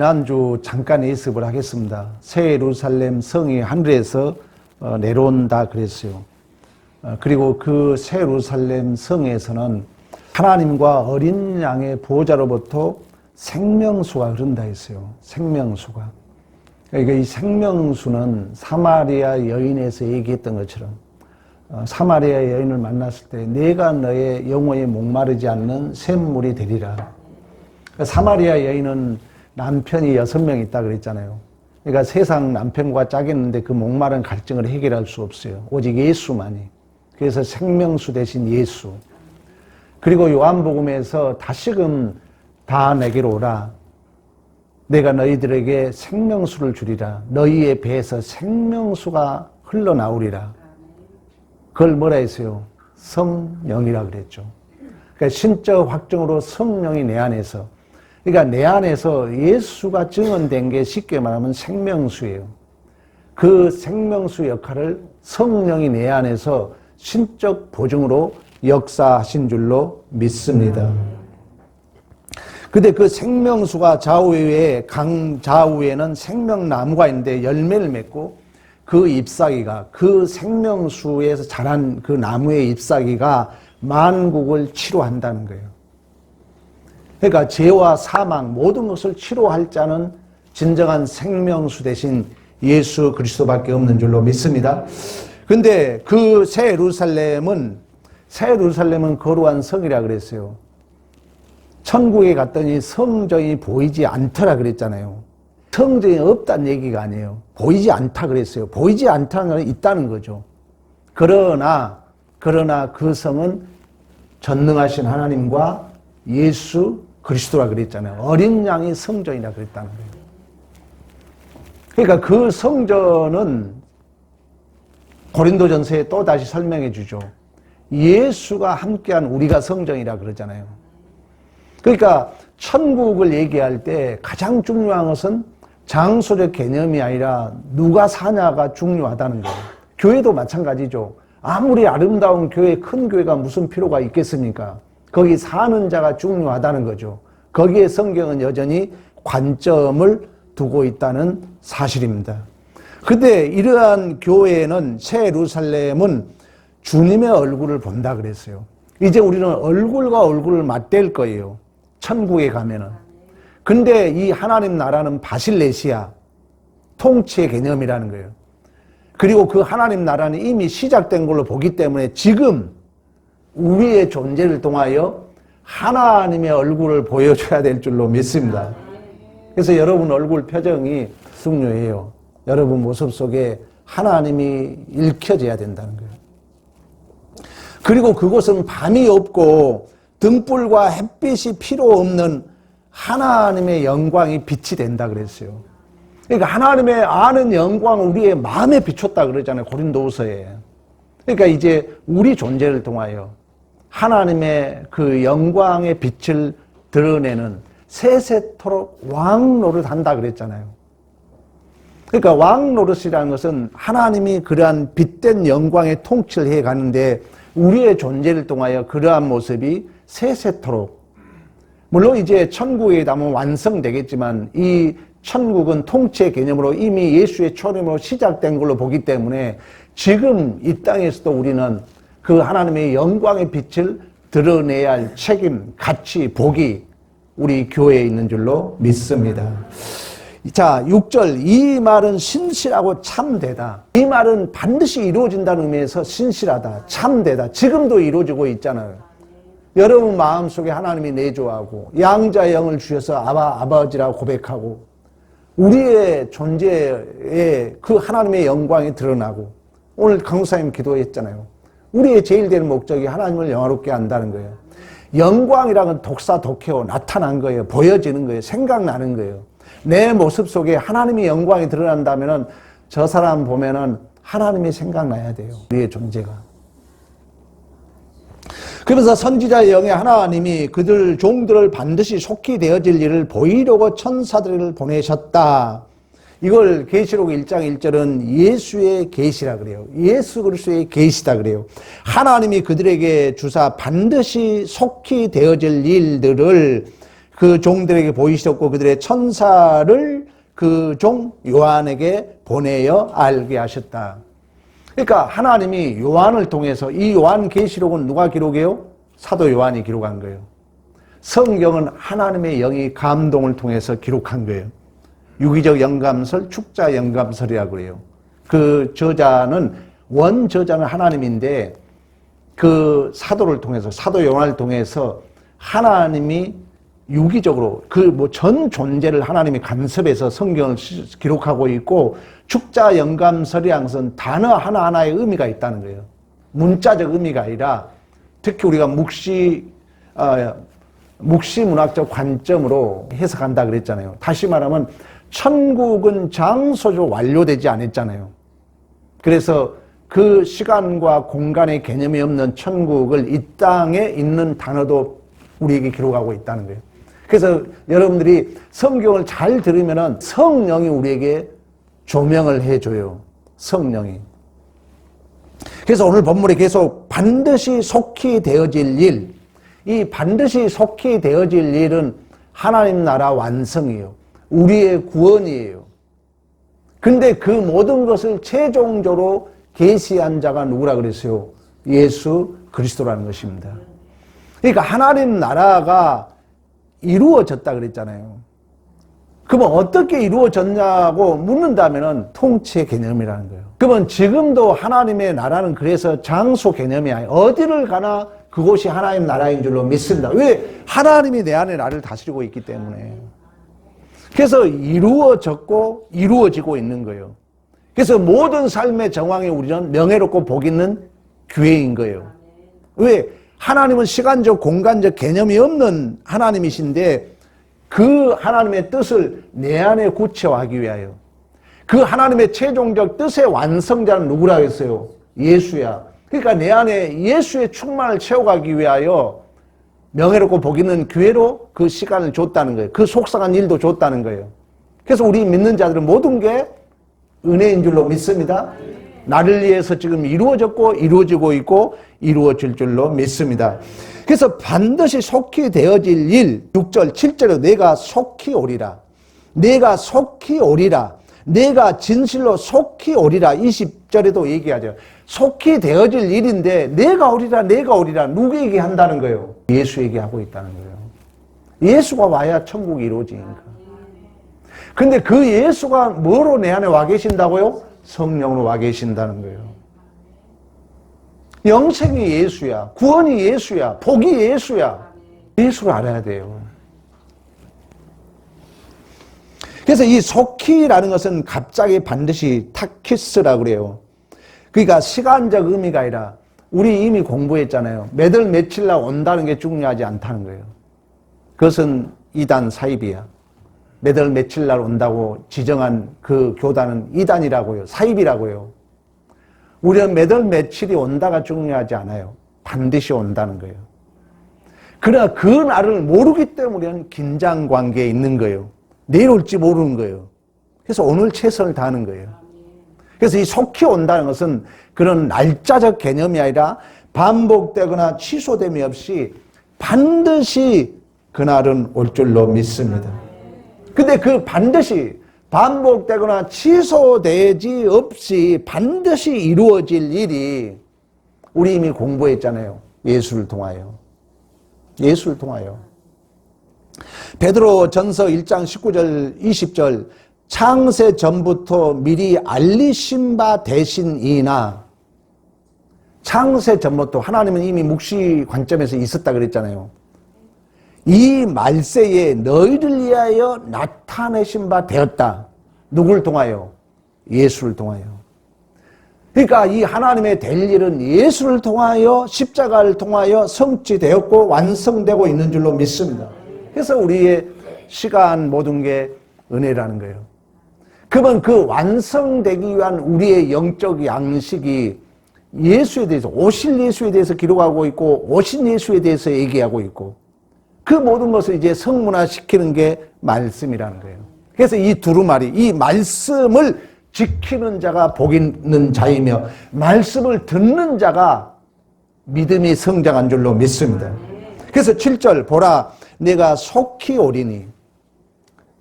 지난주 잠깐 예습을 하겠습니다. 새 예루살렘 성이 하늘에서 내려온다 그랬어요. 그리고 그 새 예루살렘 성에서는 하나님과 어린 양의 보호자로부터 생명수가 흐른다 했어요. 생명수가. 그러니까 이 생명수는 사마리아 여인에서 얘기했던 것처럼 사마리아 여인을 만났을 때 내가 너의 영혼이 목마르지 않는 샘물이 되리라. 그러니까 사마리아 여인은 남편이 6명 있다 그랬잖아요. 그러니까 세상 남편과 짝했는데 그 목마른 갈증을 해결할 수 없어요. 오직 예수만이. 그래서 생명수 대신 예수. 그리고 요한복음에서 다시금 다 내게로 오라. 내가 너희들에게 생명수를 주리라. 너희의 배에서 생명수가 흘러나오리라. 그걸 뭐라 했어요? 성령이라 그랬죠. 그러니까 신적 확증으로 성령이 내 안에서, 그러니까 내 안에서 예수가 증언된 게 쉽게 말하면 생명수예요. 그 생명수 역할을 성령이 내 안에서 신적 보증으로 역사하신 줄로 믿습니다. 근데 그 생명수가 좌우에, 강 좌우에는 생명나무가 있는데 열매를 맺고 그 잎사귀가, 그 생명수에서 자란 그 나무의 잎사귀가 만국을 치료한다는 거예요. 그러니까 죄와 사망 모든 것을 치료할 자는 진정한 생명수 대신 예수 그리스도밖에 없는 줄로 믿습니다. 근데 그 새 예루살렘은 거룩한 성이라 그랬어요. 천국에 갔더니 성전이 보이지 않더라 그랬잖아요. 성전이 없다는 얘기가 아니에요. 보이지 않다 그랬어요. 보이지 않다는 건 있다는 거죠. 그러나 그 성은 전능하신 하나님과 예수 그리스도라 그랬잖아요. 어린 양이 성전이라 그랬다는 거예요. 그러니까 그 성전은 고린도전서에 또 다시 설명해 주죠. 예수가 함께한 우리가 성전이라 그러잖아요. 그러니까 천국을 얘기할 때 가장 중요한 것은 장소적 개념이 아니라 누가 사냐가 중요하다는 거예요. 교회도 마찬가지죠. 아무리 아름다운 교회, 큰 교회가 무슨 필요가 있겠습니까? 거기 사는 자가 중요하다는 거죠. 거기에 성경은 여전히 관점을 두고 있다는 사실입니다. 근데 이러한 교회는 새 예루살렘은 주님의 얼굴을 본다 그랬어요. 이제 우리는 얼굴과 얼굴을 맞댈 거예요. 천국에 가면은. 근데 이 하나님 나라는 바실레시아, 통치의 개념이라는 거예요. 그리고 그 하나님 나라는 이미 시작된 걸로 보기 때문에 지금 우리의 존재를 통하여 하나님의 얼굴을 보여줘야 될 줄로 믿습니다. 그래서 여러분 얼굴 표정이 중요해요. 여러분 모습 속에 하나님이 읽혀져야 된다는 거예요. 그리고 그곳은 밤이 없고 등불과 햇빛이 필요 없는 하나님의 영광이 빛이 된다 그랬어요. 그러니까 하나님의 아는 영광을 우리의 마음에 비췄다 그러잖아요. 고린도후서에. 그러니까 이제 우리 존재를 통하여 하나님의 그 영광의 빛을 드러내는 세세토록 왕 노릇한다 그랬잖아요. 그러니까 왕 노릇이라는 것은 하나님이 그러한 빛된 영광의 통치를 해 가는데 우리의 존재를 통하여 그러한 모습이 세세토록, 물론 이제 천국에 가면 완성되겠지만 이 천국은 통치의 개념으로 이미 예수의 초림으로 시작된 걸로 보기 때문에 지금 이 땅에서도 우리는 그 하나님의 영광의 빛을 드러내야 할 책임, 가치, 복이 우리 교회에 있는 줄로 믿습니다. 자, 6절. 이 말은 신실하고 참되다. 이 말은 반드시 이루어진다는 의미에서 신실하다, 참되다. 지금도 이루어지고 있잖아요. 여러분 마음속에 하나님이 내조하고 양자의 영을 주셔서 아버지라고 고백하고 우리의 존재에 그 하나님의 영광이 드러나고 오늘 강사님 기도했잖아요. 우리의 제일 되는 목적이 하나님을 영화롭게 한다는 거예요. 영광이라는 건 독사독해요. 나타난 거예요. 보여지는 거예요. 생각나는 거예요. 내 모습 속에 하나님의 영광이 드러난다면은 저 사람 보면은 하나님이 생각나야 돼요. 우리의 존재가. 그러면서 선지자의 영의 하나님이 그들 종들을 반드시 속히 되어질 일을 보이려고 천사들을 보내셨다. 이걸 계시록 1장 1절은 예수의 계시라 그래요. 예수 그리스도의 계시다 그래요. 하나님이 그들에게 주사 반드시 속히 되어질 일들을 그 종들에게 보이셨고 그들의 천사를 그 종 요한에게 보내어 알게 하셨다. 그러니까 하나님이 요한을 통해서, 이 요한계시록은 누가 기록해요? 사도 요한이 기록한 거예요. 성경은 하나님의 영이 감동을 통해서 기록한 거예요. 유기적 영감설, 축자 영감설이라고 그래요. 그 저자는, 원저자는 하나님인데 그 사도를 통해서, 사도 요한을 통해서 하나님이 유기적으로 전 존재를 하나님이 간섭해서 성경을 기록하고 있고, 축자 영감설이라는 것은 단어 하나하나의 의미가 있다는 거예요. 문자적 의미가 아니라, 특히 우리가 묵시문학적 관점으로 해석한다 그랬잖아요. 다시 말하면 천국은 장소적으로 완료되지 않았잖아요. 그래서 그 시간과 공간의 개념이 없는 천국을 이 땅에 있는 단어도 우리에게 기록하고 있다는 거예요. 그래서 여러분들이 성경을 잘 들으면 성령이 우리에게 조명을 해줘요. 성령이. 그래서 오늘 본문에 계속 반드시 속히 되어질 일, 이 반드시 속히 되어질 일은 하나님 나라 완성이에요. 우리의 구원이에요. 근데 그 모든 것을 최종적으로 계시한 자가 누구라 그랬어요? 예수 그리스도라는 것입니다. 그러니까 하나님 나라가 이루어졌다 그랬잖아요. 그러면 어떻게 이루어졌냐고 묻는다면 통치 개념이라는 거예요. 그러면 지금도 하나님의 나라는 그래서 장소 개념이 아니에요. 어디를 가나 그곳이 하나님 나라인 줄로 믿습니다. 왜? 하나님이 내 안에 나를 다스리고 있기 때문에. 그래서 이루어졌고 이루어지고 있는 거예요. 그래서 모든 삶의 정황에 우리는 명예롭고 복 있는 기회인 거예요. 왜? 하나님은 시간적, 공간적 개념이 없는 하나님이신데 그 하나님의 뜻을 내 안에 구체화하기 위하여, 그 하나님의 최종적 뜻의 완성자는 누구라고 했어요? 예수야. 그러니까 내 안에 예수의 충만을 채워가기 위하여 명예롭고 복 있는 기회로 그 시간을 줬다는 거예요. 그 속상한 일도 줬다는 거예요. 그래서 우리 믿는 자들은 모든 게 은혜인 줄로 믿습니다. 나를 위해서 지금 이루어졌고 이루어지고 있고 이루어질 줄로 믿습니다. 그래서 반드시 속히 되어질 일, 6절, 7절에 내가 속히 오리라. 내가 속히 오리라. 내가 진실로 속히 오리라. 20절에도 얘기하죠. 속히 되어질 일인데 내가 오리라, 내가 오리라. 누구에게 한다는 거예요? 예수에게 하고 있다는 거예요. 예수가 와야 천국이 이루어지니까. 근데 그 예수가 뭐로 내 안에 와 계신다고요? 성령으로 와 계신다는 거예요. 영생이 예수야. 구원이 예수야. 복이 예수야. 예수를 알아야 돼요. 그래서 이 속히라는 것은 갑자기 반드시 타키스라고 그래요. 그러니까 시간적 의미가 아니라 우리 이미 공부했잖아요. 몇 월 며칠 날 온다는 게 중요하지 않다는 거예요. 그것은 이단 사입이야. 몇 월 며칠 날 온다고 지정한 그 교단은 이단이라고요. 사입이라고요. 우리는 몇 월 며칠이 온다가 중요하지 않아요. 반드시 온다는 거예요. 그러나 그 날을 모르기 때문에 우리는 긴장관계에 있는 거예요. 내일 올지 모르는 거예요. 그래서 오늘 최선을 다하는 거예요. 그래서 이 속히 온다는 것은 그런 날짜적 개념이 아니라 반복되거나 취소됨이 없이 반드시 그날은 올 줄로 믿습니다. 근데 그 반드시 반복되거나 취소되지 없이 반드시 이루어질 일이 우리 이미 공부했잖아요. 예수를 통하여. 예수를 통하여. 베드로 전서 1장 19절 20절 창세 전부터 미리 알리신 바 되신이나, 창세 전부터 하나님은 이미 묵시 관점에서 있었다 그랬잖아요. 이 말세에 너희를 위하여 나타내신 바 되었다. 누구를 통하여? 예수를 통하여. 그러니까 이 하나님의 될 일은 예수를 통하여, 십자가를 통하여 성취되었고 완성되고 있는 줄로 믿습니다. 그래서 우리의 시간 모든 게 은혜라는 거예요. 그러면 그 완성되기 위한 우리의 영적 양식이 예수에 대해서, 오실 예수에 대해서 기록하고 있고 오신 예수에 대해서 얘기하고 있고, 그 모든 것을 이제 성문화시키는 게 말씀이라는 거예요. 그래서 이 두루마리, 이 말씀을 지키는 자가 복 있는 자이며 말씀을 듣는 자가 믿음이 성장한 줄로 믿습니다. 그래서 7절 보라, 내가 속히 오리니.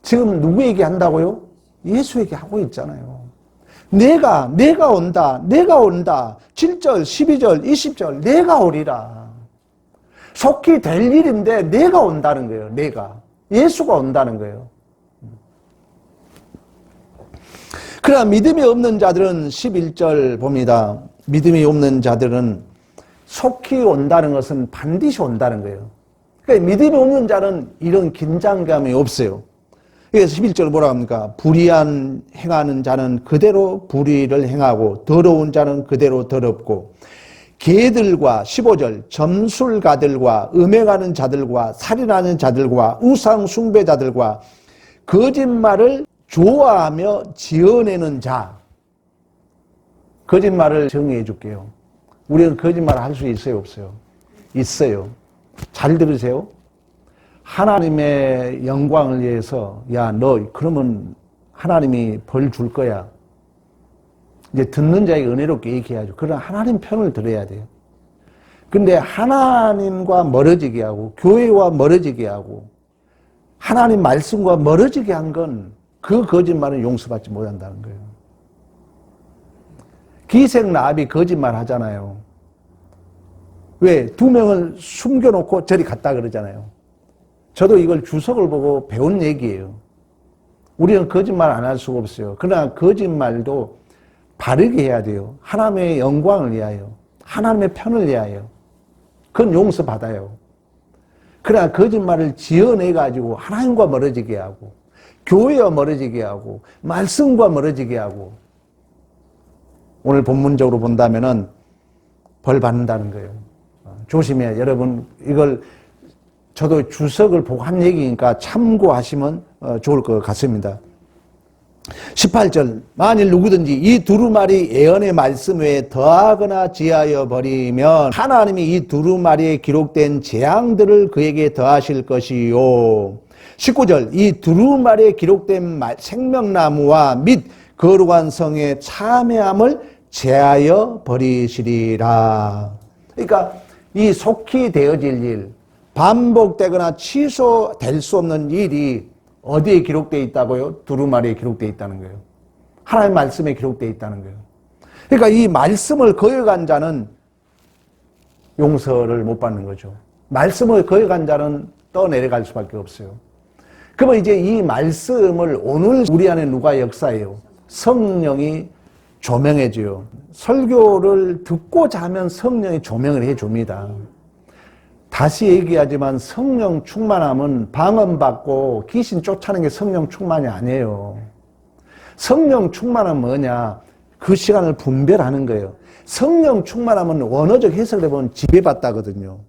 지금 누구에게 한다고요? 예수에게 하고 있잖아요. 내가 온다. 7절, 12절, 20절 내가 오리라. 속히 될 일인데 내가 온다는 거예요. 내가. 예수가 온다는 거예요. 그러나 믿음이 없는 자들은 11절 봅니다. 믿음이 없는 자들은 속히 온다는 것은 반드시 온다는 거예요. 그러니까 믿음이 없는 자는 이런 긴장감이 없어요. 그래서 11절 뭐라 합니까? 불의한 행하는 자는 그대로 불의를 행하고 더러운 자는 그대로 더럽고 개들과 15절 점술가들과 음행하는 자들과 살인하는 자들과 우상 숭배자들과 거짓말을 좋아하며 지어내는 자. 거짓말을 정의해 줄게요. 우리는 거짓말을 할 수 있어요, 없어요? 있어요. 잘 들으세요. 하나님의 영광을 위해서 야, 너 그러면 하나님이 벌 줄 거야. 이제 듣는 자에게 은혜롭게 얘기해야죠. 그러나 하나님 편을 들어야 돼요. 근데 하나님과 멀어지게 하고 교회와 멀어지게 하고 하나님 말씀과 멀어지게 한 건 그 거짓말은 용서받지 못한다는 거예요. 기생 라합이 거짓말 하잖아요. 왜? 2명을 숨겨놓고 저리 갔다 그러잖아요. 저도 이걸 주석을 보고 배운 얘기예요. 우리는 거짓말 안 할 수가 없어요. 그러나 거짓말도 바르게 해야 돼요. 하나님의 영광을 위하여, 하나님의 편을 위하여. 그건 용서받아요. 그러나 거짓말을 지어내가지고 하나님과 멀어지게 하고 교회와 멀어지게 하고 말씀과 멀어지게 하고 오늘 본문적으로 본다면은 벌 받는다는 거예요. 조심해야 여러분 이걸 저도 주석을 보고 한 얘기니까 참고하시면 좋을 것 같습니다. 18절 만일 누구든지 이 두루마리 예언의 말씀 외에 더하거나 지하여 버리면 하나님이 이 두루마리에 기록된 재앙들을 그에게 더하실 것이요. 19절 이 두루마리에 기록된 생명나무와 및 거룩한 성의 참회함을 제하여 버리시리라. 그러니까 이 속히 되어질 일, 반복되거나 취소될 수 없는 일이 어디에 기록되어 있다고요? 두루마리에 기록되어 있다는 거예요. 하나님의 말씀에 기록되어 있다는 거예요. 그러니까 이 말씀을 거역한 자는 용서를 못 받는 거죠. 말씀을 거역한 자는 떠내려갈 수밖에 없어요. 그러면 이제 이 말씀을 오늘 우리 안에 누가 역사해요? 성령이 조명해줘요. 설교를 듣고자 하면 성령이 조명을 해줍니다. 다시 얘기하지만 성령 충만함은 방언받고 귀신 쫓아내는 게 성령 충만이 아니에요. 성령 충만함은 뭐냐? 그 시간을 분별하는 거예요. 성령 충만함은 원어적 해석을 해보면 지배받다거든요.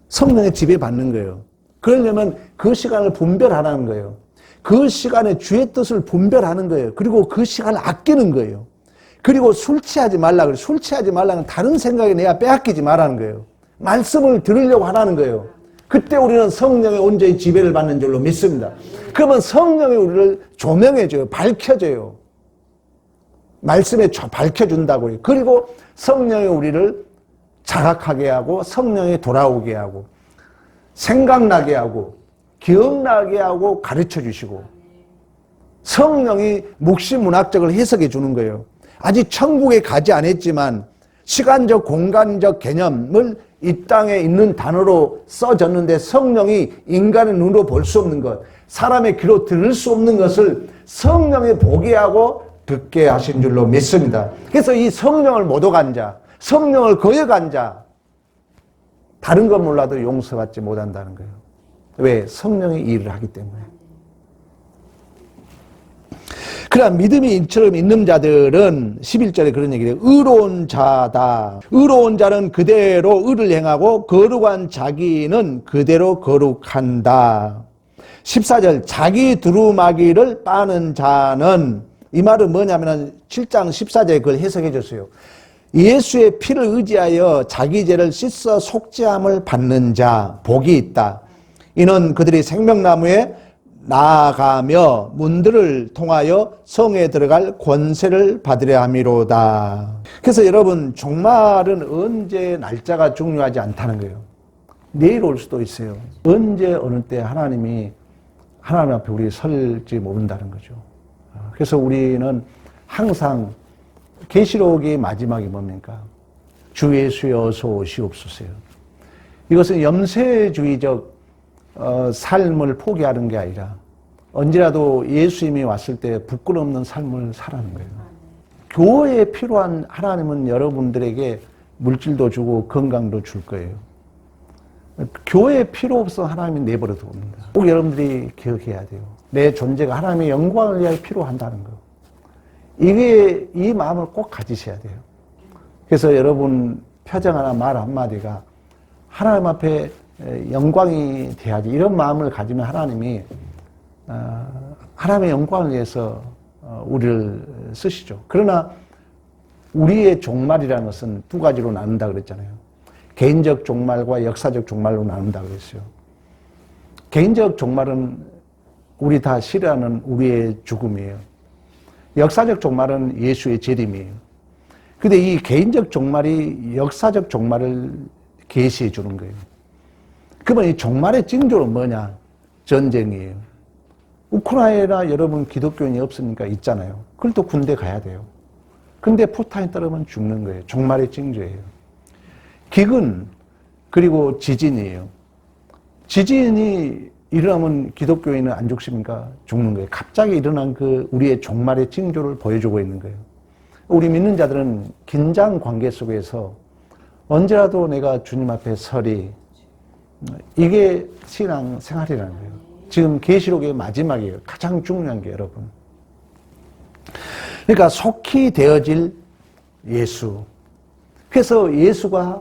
성령의 지배받는 거예요. 그러려면 그 시간을 분별하라는 거예요. 그 시간에 주의 뜻을 분별하는 거예요. 그리고 그 시간을 아끼는 거예요. 그리고 술 취하지 말라 그래요. 술 취하지 말라는 다른 생각에 내가 빼앗기지 말라는 거예요. 말씀을 들으려고 하라는 거예요. 그때 우리는 성령의 온전히 지배를 받는 줄로 믿습니다. 그러면 성령이 우리를 조명해줘요. 밝혀줘요. 말씀에 밝혀준다고요. 그리고 성령이 우리를 자각하게 하고 성령이 돌아오게 하고 생각나게 하고 기억나게 하고 가르쳐 주시고 성령이 묵시문학적을 해석해 주는 거예요. 아직 천국에 가지 않았지만 시간적 공간적 개념을 이 땅에 있는 단어로 써졌는데 성령이 인간의 눈으로 볼 수 없는 것, 사람의 귀로 들을 수 없는 것을 성령이 보게 하고 듣게 하신 줄로 믿습니다. 그래서 이 성령을 모독한 자, 성령을 거역한 자, 다른 건 몰라도 용서받지 못한다는 거예요. 왜? 성령이 일을 하기 때문에. 그러나 믿음이 이처럼 있는 자들은 11절에 그런 얘기를 해요. 의로운 자다. 의로운 자는 그대로 의를 행하고 거룩한 자기는 그대로 거룩한다. 14절 자기 두루마기를 빠는 자는, 이 말은 뭐냐면 7장 14절에 그걸 해석해 줬어요. 예수의 피를 의지하여 자기 죄를 씻어 속죄함을 받는 자 복이 있다. 이는 그들이 생명나무에 나아가며 문들을 통하여 성에 들어갈 권세를 받으려 함이로다. 그래서 여러분 종말은 언제 날짜가 중요하지 않다는 거예요. 내일 올 수도 있어요. 언제 어느 때 하나님 앞에 우리 설지 모른다는 거죠. 그래서 우리는 항상 계시록의 마지막이 뭡니까? 주 예수여 어서 오시옵소서요. 이것은 염세주의적 삶을 포기하는 게 아니라 언제라도 예수님이 왔을 때 부끄럼 없는 삶을 살아가는 거예요. 교회에 필요한 하나님은 여러분들에게 물질도 주고 건강도 줄 거예요. 교회에 필요 없어 하나님이 내버려 둡니다. 꼭 여러분들이 기억해야 돼요. 내 존재가 하나님의 영광을 위하여 필요한다는 거. 이 마음을 꼭 가지셔야 돼요. 그래서 여러분 표정 하나 말 한마디가 하나님 앞에 영광이 돼야지, 이런 마음을 가지면 하나님이 하나님의 영광을 위해서 우리를 쓰시죠. 그러나 우리의 종말이라는 것은 두 가지로 나눈다 그랬잖아요. 개인적 종말과 역사적 종말로 나눈다 그랬어요. 개인적 종말은 우리 다 싫어하는 우리의 죽음이에요. 역사적 종말은 예수의 재림이에요. 근데 이 개인적 종말이 역사적 종말을 계시해 주는 거예요. 그러면 이 종말의 징조는 뭐냐? 전쟁이에요. 우크라이나 여러분 기독교인이 없으니까 있잖아요. 그걸 또 군대 가야 돼요. 근데 포탄이 떨어지면 죽는 거예요. 종말의 징조예요. 기근, 그리고 지진이에요. 지진이 일어나면 기독교인은 안 죽습니까? 죽는 거예요. 갑자기 일어난 그 우리의 종말의 징조를 보여주고 있는 거예요. 우리 믿는 자들은 긴장 관계 속에서 언제라도 내가 주님 앞에 서리, 이게 신앙 생활이라는 거예요. 지금 계시록의 마지막이에요. 가장 중요한 게 여러분. 그러니까 속히 되어질 예수. 그래서 예수가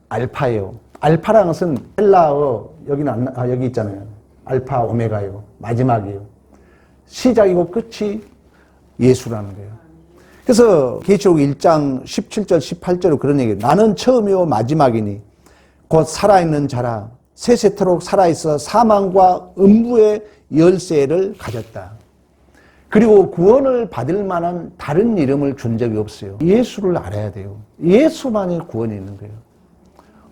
알파예요. 알파라는 것은 헬라어, 여기 있잖아요. 알파 오메가예요. 마지막이에요. 시작이고 끝이 예수라는 거예요. 그래서 계시록 1장 17절 18절로 그런 얘기예요. 나는 처음이요 마지막이니 곧 살아있는 자라 세세토록 살아있어 사망과 음부의 열쇠를 가졌다. 그리고 구원을 받을 만한 다른 이름을 준 적이 없어요. 예수를 알아야 돼요. 예수만이 구원이 있는 거예요.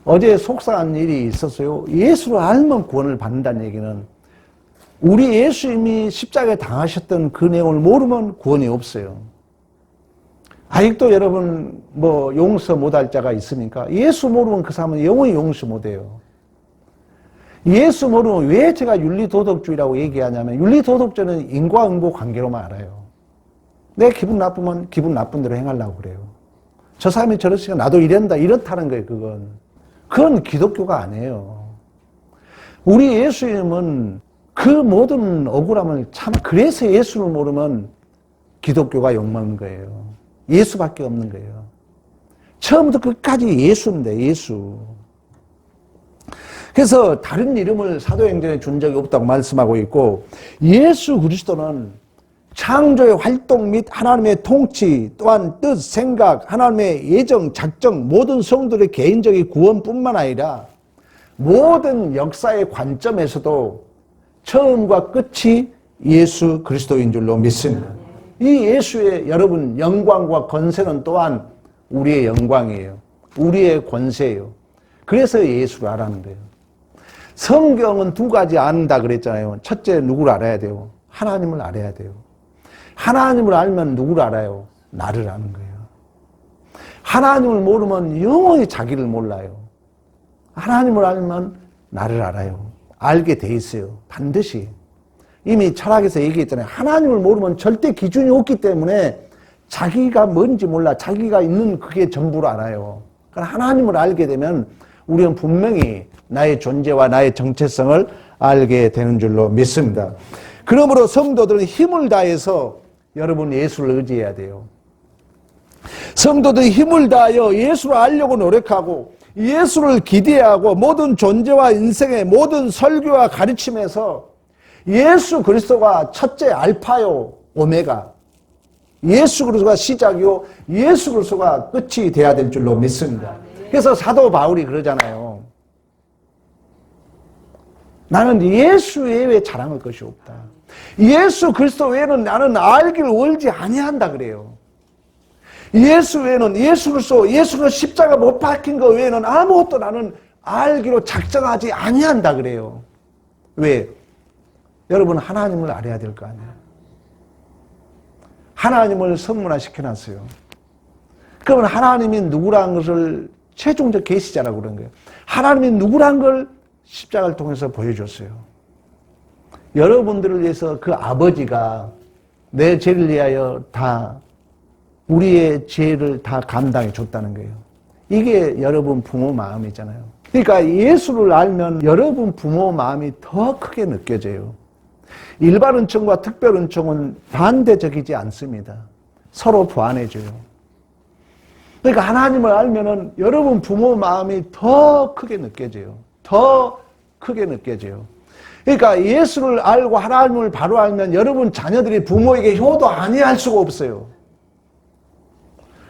어제 속상한 일이 있었어요. 예수를 알면 구원을 받는다는 얘기는 우리 예수님이 십자가에 당하셨던 그 내용을 모르면 구원이 없어요. 아직도 여러분 용서 못할 자가 있습니까? 예수 모르면 그 사람은 영원히 용서 못해요. 예수 모르면 왜 제가 윤리도덕주의라고 얘기하냐면 윤리도덕주의는 인과응보 관계로만 알아요. 내 기분 나쁘면 기분 나쁜 대로 행하려고 그래요. 저 사람이 저랬으니까 나도 이렇다는 거예요. 그건 기독교가 아니에요. 우리 예수님은 그 모든 억울함을 그래서 예수를 모르면 기독교가 욕먹는 거예요. 예수밖에 없는 거예요. 처음부터 끝까지 예수인데 예수. 그래서 다른 이름을 사도행전에 준 적이 없다고 말씀하고 있고, 예수 그리스도는 창조의 활동 및 하나님의 통치, 또한 뜻, 생각, 하나님의 예정, 작정, 모든 성도들의 개인적인 구원뿐만 아니라 모든 역사의 관점에서도 처음과 끝이 예수 그리스도인 줄로 믿습니다. 이 예수의 여러분 영광과 권세는 또한 우리의 영광이에요. 우리의 권세예요. 그래서 예수를 알아는 거예요. 성경은 두 가지 안다 그랬잖아요. 첫째, 누구를 알아야 돼요? 하나님을 알아야 돼요. 하나님을 알면 누구를 알아요? 나를 아는 거예요. 하나님을 모르면 영원히 자기를 몰라요. 하나님을 알면 나를 알아요. 알게 돼 있어요. 반드시. 이미 철학에서 얘기했잖아요. 하나님을 모르면 절대 기준이 없기 때문에 자기가 뭔지 몰라. 자기가 있는 그게 전부를 알아요. 그러니까 하나님을 알게 되면 우리는 분명히 나의 존재와 나의 정체성을 알게 되는 줄로 믿습니다. 그러므로 성도들은 힘을 다해서 여러분 예수를 의지해야 돼요. 성도들이 힘을 다하여 예수를 알려고 노력하고 예수를 기대하고 모든 존재와 인생의 모든 설교와 가르침에서 예수 그리스도가 첫째 알파요 오메가, 예수 그리스도가 시작이요 예수 그리스도가 끝이 돼야 될 줄로 믿습니다. 그래서 사도 바울이 그러잖아요. 나는 예수 외에 자랑할 것이 없다. 예수 그리스도 외에는 나는 알기를 원치 아니한다 그래요. 예수 외에는 예수 그리스도 십자가 못 박힌 것 외에는 아무것도 나는 알기로 작정하지 아니한다 그래요. 왜? 여러분 하나님을 알아야 될 거 아니에요. 하나님을 성문화 시켜놨어요. 그러면 하나님이 누구라는 것을 최종적 계시자라고 그런 거예요. 하나님이 누구란 걸 십자가를 통해서 보여줬어요. 여러분들을 위해서 그 아버지가 내 죄를 위하여 다 우리의 죄를 다 감당해 줬다는 거예요. 이게 여러분 부모 마음이잖아요. 그러니까 예수를 알면 여러분 부모 마음이 더 크게 느껴져요. 일반 은총과 특별 은총은 반대적이지 않습니다. 서로 보완해줘요. 그러니까 하나님을 알면은 여러분 부모 마음이 더 크게 느껴져요. 더 크게 느껴져요. 그러니까 예수를 알고 하나님을 바로 알면 여러분 자녀들이 부모에게 효도 아니할 수가 없어요.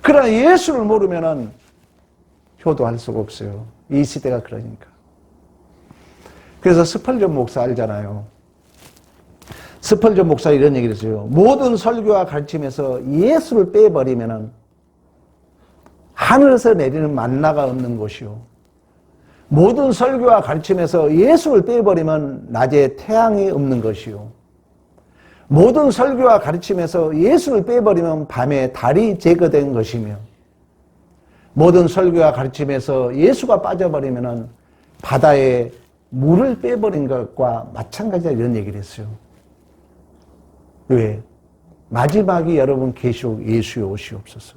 그러나 예수를 모르면은 효도할 수가 없어요. 이 시대가 그러니까. 그래서 스펄전 목사 알잖아요. 스펄전 목사 이런 얘기를 했어요. 모든 설교와 가르침에서 예수를 빼버리면은 하늘에서 내리는 만나가 없는 것이요. 모든 설교와 가르침에서 예수를 빼버리면 낮에 태양이 없는 것이요. 모든 설교와 가르침에서 예수를 빼버리면 밤에 달이 제거된 것이며, 모든 설교와 가르침에서 예수가 빠져버리면 바다에 물을 빼버린 것과 마찬가지다 이런 얘기를 했어요. 왜? 마지막이 여러분 계시록 예수의 옷이 없었어.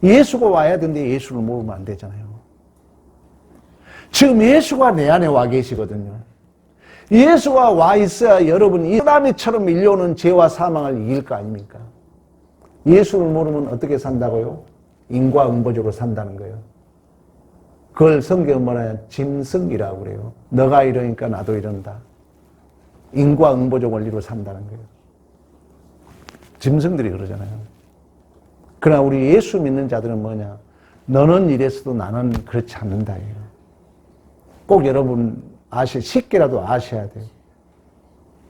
예수가 와야 되는데 예수를 모르면 안 되잖아요. 지금 예수가 내 안에 와 계시거든요. 예수가 와 있어야 여러분이 쓰나미처럼 밀려오는 죄와 사망을 이길 거 아닙니까? 예수를 모르면 어떻게 산다고요? 인과응보적으로 산다는 거예요. 그걸 성경은 뭐냐? 짐승이라고 그래요. 너가 이러니까 나도 이런다. 인과응보적 원리로 산다는 거예요. 짐승들이 그러잖아요. 그러나 우리 예수 믿는 자들은 뭐냐? 너는 이랬어도 나는 그렇지 않는다. 꼭 여러분 쉽게라도 아셔야 돼요.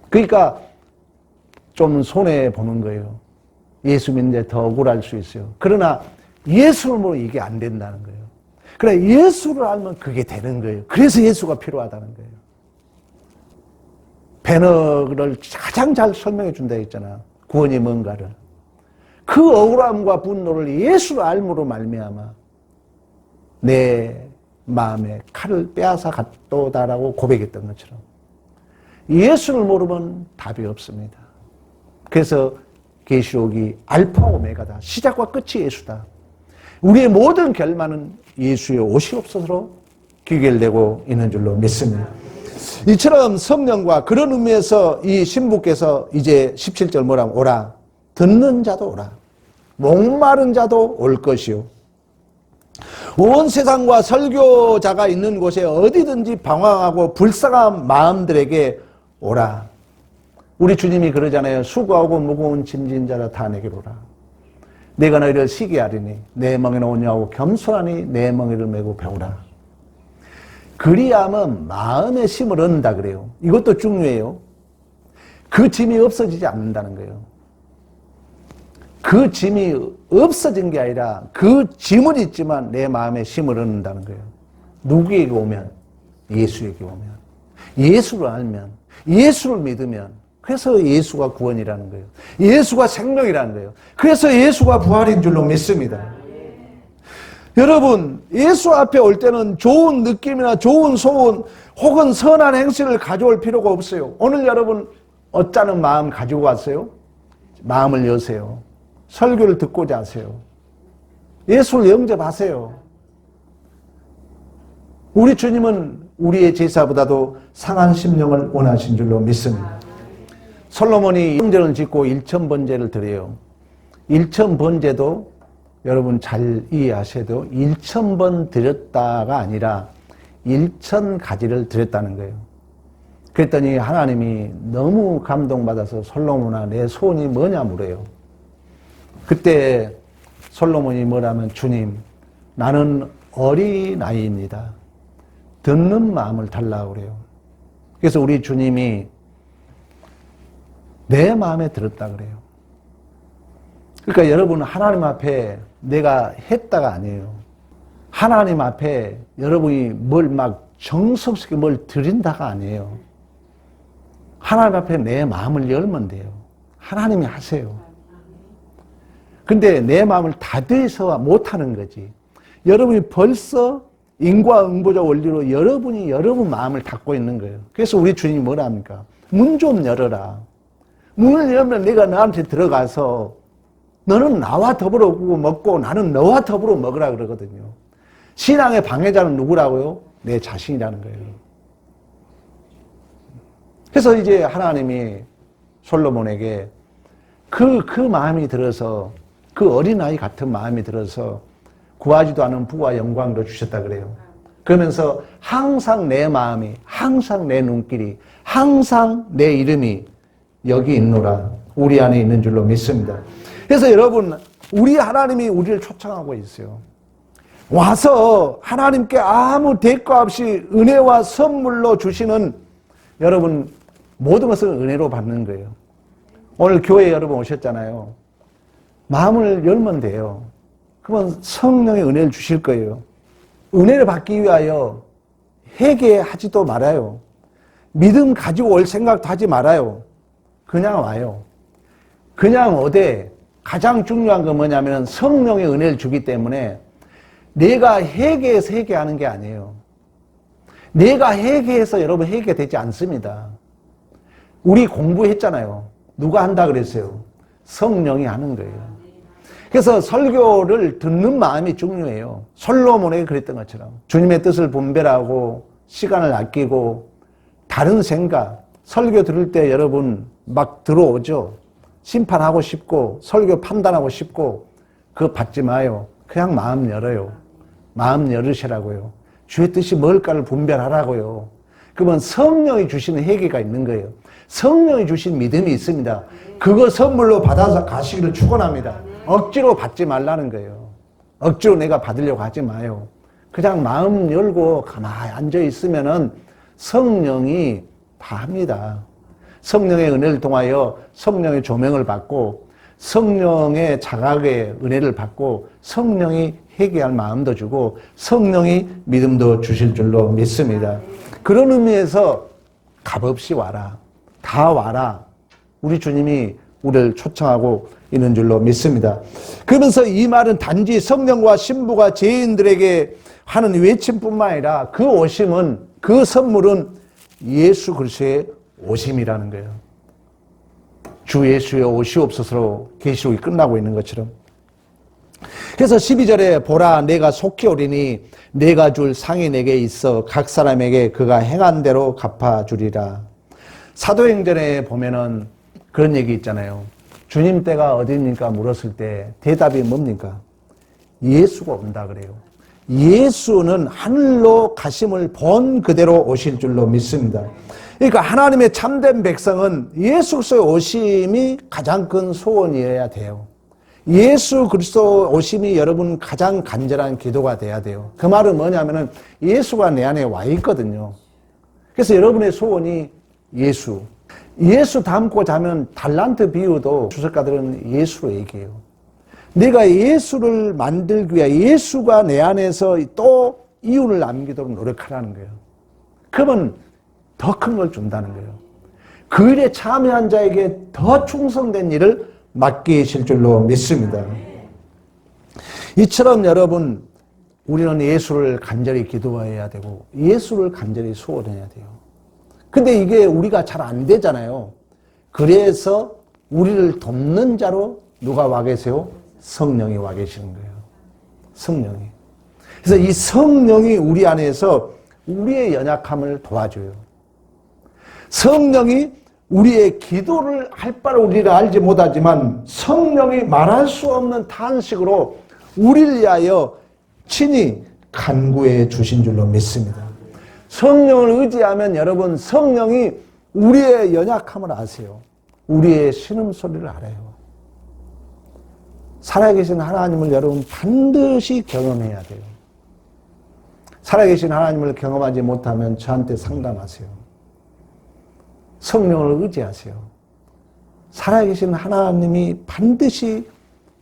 그러니까 좀 손해보는 거예요. 예수 믿는데 더 억울할 수 있어요. 그러나 예수를 모르면 이게 안 된다는 거예요. 그래, 예수를 알면 그게 되는 거예요. 그래서 예수가 필요하다는 거예요. 배너를 가장 잘 설명해 준다 했잖아. 구원이 뭔가를. 그 억울함과 분노를 예수를 알므로 말미암아 내 마음에 칼을 빼앗아 갔도다라고 고백했던 것처럼 예수를 모르면 답이 없습니다. 그래서 계시록이 알파 오메가다. 시작과 끝이 예수다. 우리의 모든 결말은 예수의 옷이 없어서로 귀결되고 있는 줄로 믿습니다. 이처럼 성령과 그런 의미에서 이 신부께서 이제 17절 뭐라고 오라. 듣는 자도 오라. 목마른 자도 올 것이요. 온 세상과 설교자가 있는 곳에 어디든지 방황하고 불쌍한 마음들에게 오라. 우리 주님이 그러잖아요. 수고하고 무거운 짐진 자라 다 내게로 오라. 내가 너희를 쉬게 하리니 내 멍에는 온유하고 겸손하니 내 멍에를 메고 배우라. 그리하면 마음의 힘을 얻는다 그래요. 이것도 중요해요. 그 짐이 없어지지 않는다는 거예요. 그 짐이 없어진 게 아니라 그 짐은 있지만 내 마음에 힘을 얻는다는 거예요. 누구에게 오면? 예수에게 오면. 예수를 알면, 예수를 믿으면, 그래서 예수가 구원이라는 거예요. 예수가 생명이라는 거예요. 그래서 예수가 부활인 줄로 믿습니다. 여러분, 예수 앞에 올 때는 좋은 느낌이나 좋은 소원 혹은 선한 행실을 가져올 필요가 없어요. 오늘 여러분 어쩌는 마음 가지고 왔어요? 마음을 여세요. 설교를 듣고자 하세요. 예수를 영접하세요. 우리 주님은 우리의 제사보다도 상한 심령을 원하신 줄로 믿습니다. 솔로몬이 성전을 짓고 1,000번제를 드려요. 1,000번제도 여러분 잘 이해하셔야 돼요. 1,000번 드렸다가 아니라 1,000가지를 드렸다는 거예요. 그랬더니 하나님이 너무 감동받아서 솔로몬아 내 소원이 뭐냐 물어요. 그때 솔로몬이 뭐라면 주님 나는 어린아이입니다. 듣는 마음을 달라고 그래요. 그래서 우리 주님이 내 마음에 들었다 그래요. 그러니까 여러분 하나님 앞에 내가 했다가 아니에요. 하나님 앞에 여러분이 뭘 막 정성스럽게 뭘 드린다가 아니에요. 하나님 앞에 내 마음을 열면 돼요. 하나님이 하세요. 근데 내 마음을 닫아서 못하는 거지. 여러분이 벌써 인과응보자 원리로 여러분이 여러분 마음을 닫고 있는 거예요. 그래서 우리 주님이 뭐라 합니까? 문 좀 열어라. 문을 열면 내가 너한테 들어가서 너는 나와 더불어 먹고 나는 너와 더불어 먹으라 그러거든요. 신앙의 방해자는 누구라고요? 내 자신이라는 거예요. 그래서 이제 하나님이 솔로몬에게 그 마음이 들어서 그 어린아이 같은 마음이 들어서 구하지도 않은 부와 영광도 주셨다 그래요. 그러면서 항상 내 마음이, 항상 내 눈길이, 항상 내 이름이 여기 있노라. 우리 안에 있는 줄로 믿습니다. 그래서 여러분, 우리 하나님이 우리를 초청하고 있어요. 와서 하나님께 아무 대가 없이 은혜와 선물로 주시는 여러분 모든 것을 은혜로 받는 거예요. 오늘 교회에 여러분 오셨잖아요. 마음을 열면 돼요. 그러면 성령의 은혜를 주실 거예요. 은혜를 받기 위하여 회개하지도 말아요. 믿음 가지고 올 생각도 하지 말아요. 그냥 와요. 그냥 오되 가장 중요한 건 뭐냐면 성령의 은혜를 주기 때문에 내가 회개해서 회개하는 게 아니에요. 내가 회개해서 여러분 회개되지 않습니다. 우리 공부했잖아요. 누가 한다 그랬어요? 성령이 하는 거예요. 그래서 설교를 듣는 마음이 중요해요. 솔로몬에게 그랬던 것처럼 주님의 뜻을 분별하고 시간을 아끼고 다른 생각, 설교 들을 때 여러분 막 들어오죠. 심판하고 싶고 설교 판단하고 싶고 그거 받지 마요. 그냥 마음 열어요. 마음 열으시라고요. 주의 뜻이 뭘까를 분별하라고요. 그러면 성령이 주시는 회개가 있는 거예요. 성령이 주신 믿음이 있습니다. 그거 선물로 받아서 가시기를 축원합니다. 억지로 받지 말라는 거예요. 억지로 내가 받으려고 하지 마요. 그냥 마음 열고 가만히 앉아 있으면은 성령이 다 합니다. 성령의 은혜를 통하여 성령의 조명을 받고 성령의 자각의 은혜를 받고 성령이 회개할 마음도 주고 성령이 믿음도 주실 줄로 믿습니다. 그런 의미에서 값없이 와라. 다 와라. 우리 주님이 우리를 초청하고 있는 줄로 믿습니다. 그러면서 이 말은 단지 성령과 신부가 죄인들에게 하는 외침뿐만 아니라 그 오심은, 그 선물은 예수 그리스도의 오심이라는 거예요. 주 예수의 오시옵소서로 계시록이 끝나고 있는 것처럼. 그래서 12절에 보라 내가 속히 오리니 내가 줄 상이 내게 있어 각 사람에게 그가 행한 대로 갚아주리라. 사도행전에 보면은 그런 얘기 있잖아요. 주님 때가 어디입니까? 물었을 때 대답이 뭡니까? 예수가 온다 그래요. 예수는 하늘로 가심을 본 그대로 오실 줄로 믿습니다. 그러니까 하나님의 참된 백성은 예수 그리스도의 오심이 가장 큰 소원이어야 돼요. 예수 그리스도 오심이 여러분 가장 간절한 기도가 돼야 돼요. 그 말은 뭐냐면은 예수가 내 안에 와 있거든요. 그래서 여러분의 소원이 예수. 예수 닮고 자면 달란트 비유도 주석가들은 예수로 얘기해요. 내가 예수를 만들기 위해 예수가 내 안에서 또 이윤을 남기도록 노력하라는 거예요. 그러면 더 큰 걸 준다는 거예요. 그 일에 참여한 자에게 더 충성된 일을 맡기실 줄로 믿습니다. 이처럼 여러분 우리는 예수를 간절히 기도해야 되고 예수를 간절히 소원해야 돼요. 근데 이게 우리가 잘 안 되잖아요. 그래서 우리를 돕는 자로 누가 와 계세요? 성령이 와 계시는 거예요. 성령이. 그래서 이 성령이 우리 안에서 우리의 연약함을 도와줘요. 성령이 우리의 기도를 할 바를 우리가 알지 못하지만 성령이 말할 수 없는 탄식으로 우리를 위하여 친히 간구해 주신 줄로 믿습니다. 성령을 의지하면 여러분 성령이 우리의 연약함을 아세요. 우리의 신음소리를 알아요. 살아계신 하나님을 여러분 반드시 경험해야 돼요. 살아계신 하나님을 경험하지 못하면 저한테 상담하세요. 성령을 의지하세요. 살아계신 하나님이 반드시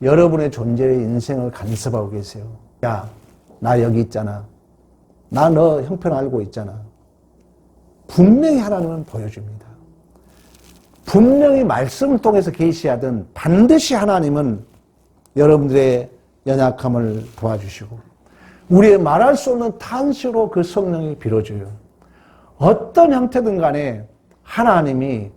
여러분의 존재의 인생을 간섭하고 계세요. 야, 나 여기 있잖아. 나 너 형편 알고 있잖아. 분명히 하나님은 보여줍니다. 분명히 말씀을 통해서 계시하든 반드시 하나님은 여러분들의 연약함을 도와주시고 우리의 말할 수 없는 탄식으로 그 성령이 빌어줘요. 어떤 형태든 간에 하나님이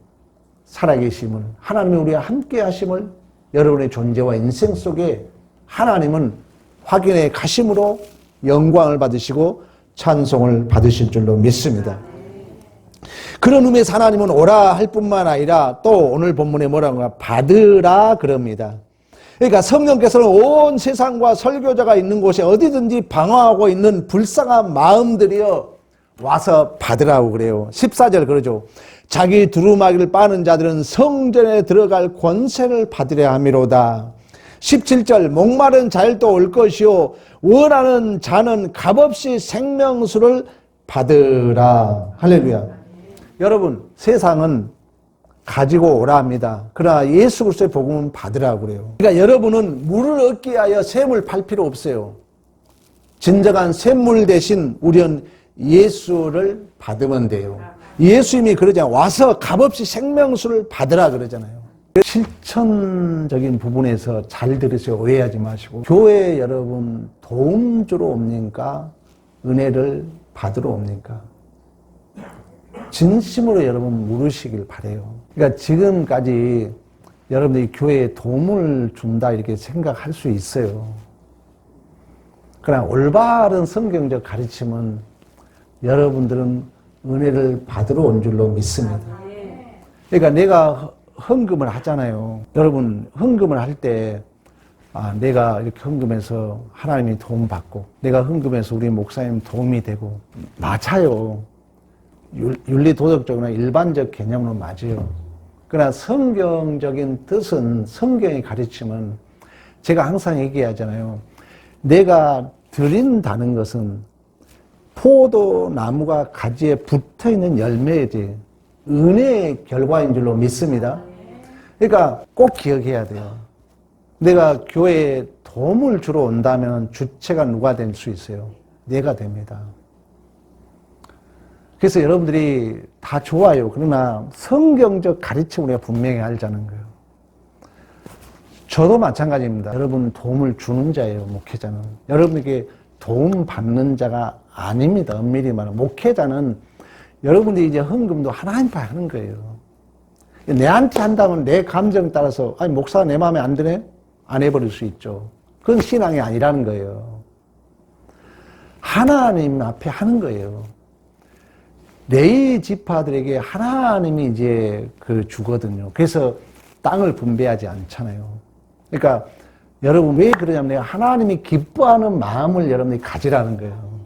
살아계심을, 하나님이 우리와 함께 하심을 여러분의 존재와 인생 속에 하나님은 확인해 가심으로 영광을 받으시고 찬송을 받으실 줄로 믿습니다. 그런 의미에서 하나님은 오라 할 뿐만 아니라 또 오늘 본문에 뭐라고 하나 받으라 그럽니다. 그러니까 성령께서는 온 세상과 설교자가 있는 곳에 어디든지 방황하고 있는 불쌍한 마음들이여 와서 받으라고 그래요. 14절 그러죠. 자기 두루마기를 빠는 자들은 성전에 들어갈 권세를 받으려 함이로다. 17절 목마른 자일도 올 것이요 원하는 자는 값없이 생명수를 받으라. 할렐루야. 여러분 세상은 가지고 오라 합니다. 그러나 예수 그리스도의 복음은 받으라고 그래요. 그러니까 여러분은 물을 얻기 위하여 샘을 팔 필요 없어요. 진정한 샘물 대신 우리는 예수를 받으면 돼요. 예수님이 그러잖아요. 와서 값없이 생명수를 받으라 그러잖아요. 실천적인 부분에서 잘 들으세요. 오해하지 마시고. 교회 여러분 도움 주러 옵니까? 은혜를 받으러 옵니까? 진심으로 여러분 물으시길 바라요. 그러니까 지금까지 여러분들이 교회에 도움을 준다 이렇게 생각할 수 있어요. 그러나 올바른 성경적 가르침은 여러분들은 은혜를 받으러 온 줄로 믿습니다. 그러니까 내가 헌금을 하잖아요. 여러분 헌금을 할 때 내가 이렇게 헌금해서 하나님이 도움 받고 내가 헌금해서 우리 목사님 도움이 되고 맞아요. 윤리 도덕적으로나 일반적 개념으로 맞아요. 그러나 성경적인 뜻은 성경의 가르침은 제가 항상 얘기하잖아요. 내가 드린다는 것은 포도나무가 가지에 붙어있는 열매이지 은혜의 결과인 줄로 믿습니다. 그러니까 꼭 기억해야 돼요. 내가 교회에 도움을 주러 온다면 주체가 누가 될 수 있어요? 내가 됩니다. 그래서 여러분들이 다 좋아요. 그러나 성경적 가르침을 우리가 분명히 알자는 거예요. 저도 마찬가지입니다. 여러분 도움을 주는 자예요. 목회자는. 여러분에게 도움 받는 자가 아닙니다. 엄밀히 말하면. 목회자는 여러분들이 이제 헌금도 하나님 앞에 하는 거예요. 내한테 한다면 내 감정 따라서 아니 목사가 내 마음에 안 드네? 안 해버릴 수 있죠. 그건 신앙이 아니라는 거예요. 하나님 앞에 하는 거예요. 레위 지파들에게 하나님이 이제 주거든요. 그래서 땅을 분배하지 않잖아요. 그러니까 여러분 왜 그러냐면 내가 하나님이 기뻐하는 마음을 여러분이 가지라는 거예요.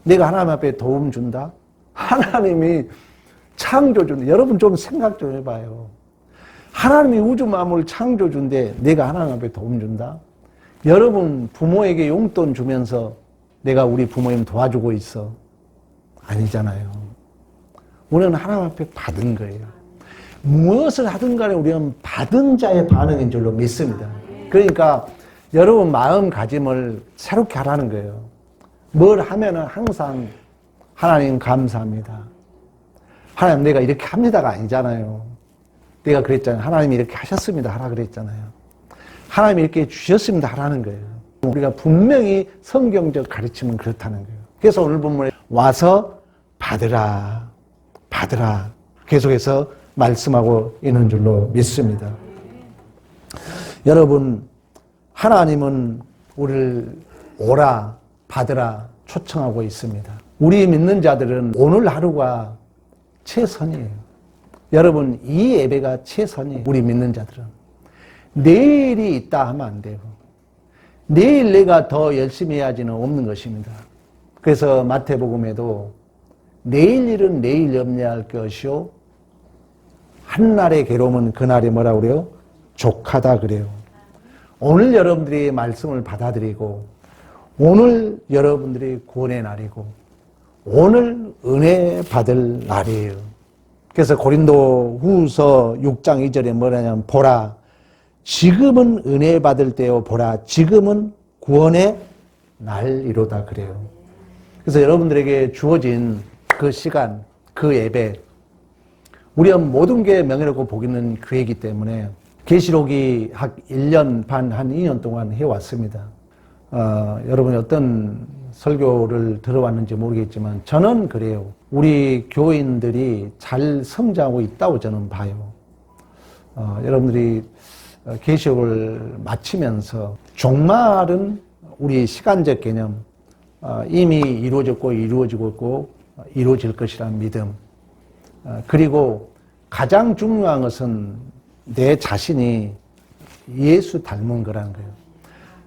내가 하나님 앞에 도움 준다? 하나님이 창조 준다. 여러분 좀 생각 좀 해봐요. 하나님이 우주 만물을 창조 준데 내가 하나님 앞에 도움 준다? 여러분 부모에게 용돈 주면서 내가 우리 부모님 도와주고 있어? 아니잖아요. 우리는 하나님 앞에 받은 거예요. 무엇을 하든 간에 우리는 받은 자의 반응인 줄로 믿습니다. 그러니까 여러분 마음가짐을 새롭게 하라는 거예요. 뭘 하면은 항상 하나님 감사합니다. 하나님 내가 이렇게 합니다가 아니잖아요. 내가 그랬잖아요. 하나님이 이렇게 하셨습니다. 하라 그랬잖아요. 하나님이 이렇게 주셨습니다. 하라는 거예요. 우리가 분명히 성경적 가르침은 그렇다는 거예요. 그래서 오늘 본문에 와서 받으라. 받으라. 계속해서 말씀하고 있는 줄로 믿습니다. 여러분, 하나님은 우리를 오라, 받으라 초청하고 있습니다. 우리 믿는 자들은 오늘 하루가 최선이에요. 여러분, 이 예배가 최선이에요. 우리 믿는 자들은. 내일이 있다 하면 안 돼요. 내일 내가 더 열심히 해야지는 없는 것입니다. 그래서 마태복음에도 내일 일은 내일 염려할 것이요 한날의 괴로움은 그날이 뭐라고 그래요? 족하다 그래요. 오늘 여러분들이 말씀을 받아들이고 오늘 여러분들이 구원의 날이고 오늘 은혜 받을 날이에요. 그래서 고린도 후서 6장 2절에 뭐라냐면 보라 지금은 은혜 받을 때요 보라 지금은 구원의 날이로다 그래요. 그래서 여러분들에게 주어진 그 시간, 그 예배, 우리는 모든 게 명예롭고 복 있는 교회이기 때문에 계시록이 한 1년 반, 한 2년 동안 해왔습니다. 여러분이 어떤 설교를 들어왔는지 모르겠지만 저는 그래요. 우리 교인들이 잘 성장하고 있다고 저는 봐요. 여러분들이 계시록을 마치면서 종말은 우리 시간적 개념, 이미 이루어졌고 이루어지고 있고 이루어질 것이라는 믿음, 그리고 가장 중요한 것은 내 자신이 예수 닮은 거라는 거예요.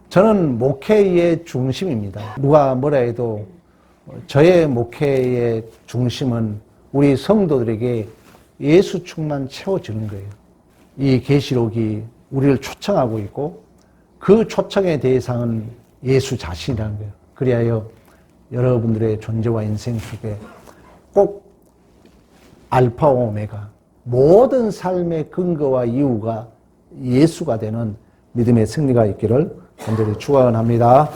저는 목회의 중심입니다. 누가 뭐라 해도 저의 목회의 중심은 우리 성도들에게 예수 충만 채워주는 거예요. 이 계시록이 우리를 초청하고 있고 그 초청의 대상은 예수 자신이라는 거예요. 그리하여 여러분들의 존재와 인생 속에 꼭 알파와 오메가, 모든 삶의 근거와 이유가 예수가 되는 믿음의 승리가 있기를 간절히 축원합니다.